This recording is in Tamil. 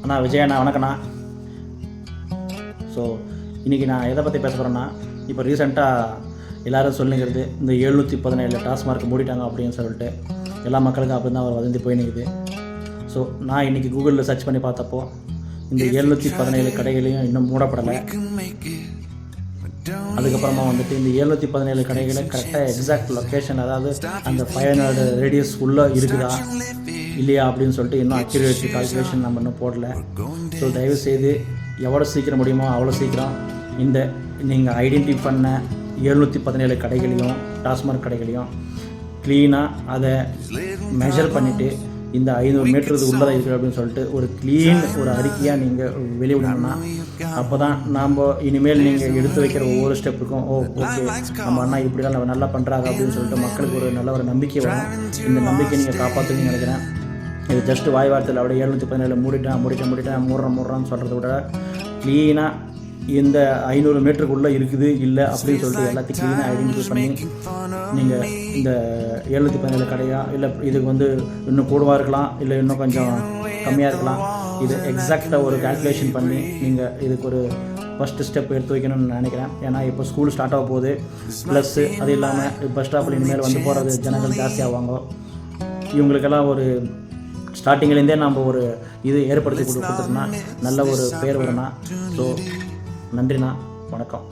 அண்ணா விஜய் அண்ணா வணக்கண்ணா. ஸோ இன்றைக்கி நான் எதை பற்றி பேச போகிறேன்னா, இப்போ ரீசெண்டாக எல்லோரும் சொல்லுங்கிறது இந்த 717 டாஸ்மார்க் மூடிட்டாங்க அப்படின்னு சொல்லிட்டு எல்லா மக்களுக்கும் அப்படி தான் ஒரு வதந்தி போய் நிற்குது. ஸோ நான் இன்றைக்கி கூகுளில் சர்ச் பண்ணி பார்த்தப்போ இந்த 717 கடைகளையும் இன்னும் மூடப்படலை. அதுக்கப்புறமா வந்துட்டு இந்த 717 கடைகளை கரெக்டாக எக்ஸாக்ட் லொக்கேஷன், அதாவது அந்த 500 ரேடியஸ் உள்ளே இருக்குதா இல்லையா அப்படின்னு சொல்லிட்டு இன்னும் அக்யூரேட் கால்குலேஷன் நம்ம இன்னும் போடல. ஸோ தயவுசெய்து எவ்வளோ சீக்கிரம் முடியுமோ அவ்வளோ சீக்கிரம் இந்த நீங்கள் ஐடென்டிஃபை பண்ண 717 கடைகளையும் டாஸ்மார்க் கடைகளையும் க்ளீனாக அதை மெஷர் பண்ணிவிட்டு இந்த 500 மீட்டருக்கு உள்ளதாக இருக்குது அப்படின்னு சொல்லிட்டு ஒரு க்ளீன் ஒரு அறிக்கையாக நீங்கள் வெளியிடணும்னா அப்போ தான் நாம் இனிமேல் நீங்கள் எடுத்து வைக்கிற ஒவ்வொரு ஸ்டெப்புக்கும் ஓகே நம்ம அண்ணா இப்படிலாம் நல்லா பண்ணுறாங்க அப்படின்னு சொல்லிட்டு மக்களுக்கு ஒரு நல்ல ஒரு நம்பிக்கை வரும். இந்த நம்பிக்கை நீங்கள் காப்பாற்றுன்னு நினைக்கிறேன். இது ஜஸ்ட்டு வாய் வார்த்தையில் அப்படியே 717 மூடிட்டேன் மூடுறான்னு சொல்கிறத விட க்ளீனாக இந்த 500 மீட்டருக்குள்ளே இருக்குது இல்லை அப்படின்னு சொல்லிட்டு எல்லாத்தையும் க்ளீனாக ஐடென்டிஃபை பண்ணி நீங்கள் இந்த 717 கடையா இல்லை இதுக்கு வந்து இன்னும் கூடவாக இருக்கலாம் இல்லை இன்னும் கொஞ்சம் கம்மியாக இருக்கலாம், இது எக்ஸாக்டாக ஒரு கால்குலேஷன் பண்ணி நீங்கள் இதுக்கு ஒரு ஃபஸ்ட்டு ஸ்டெப் எடுத்து வைக்கணும்னு நினைக்கிறேன். ஏன்னா இப்போ ஸ்கூல் ஸ்டார்ட் ஆக போகுது, ப்ளஸ்ஸு அது இல்லாமல் பஸ் ஸ்டாப்பில் இனிமேல் வந்து போகிறது ஜனங்கள் ஜாஸ்தியாவாங்க. இவங்களுக்கெல்லாம் ஒரு ஸ்டார்டிங்லேருந்தே நம்ம ஒரு இது ஏற்படுத்தி கொடுத்துட்டோம்னா நல்ல ஒரு பேர் வரும்னா. ஸோ நன்றிண்ணா, வணக்கம்.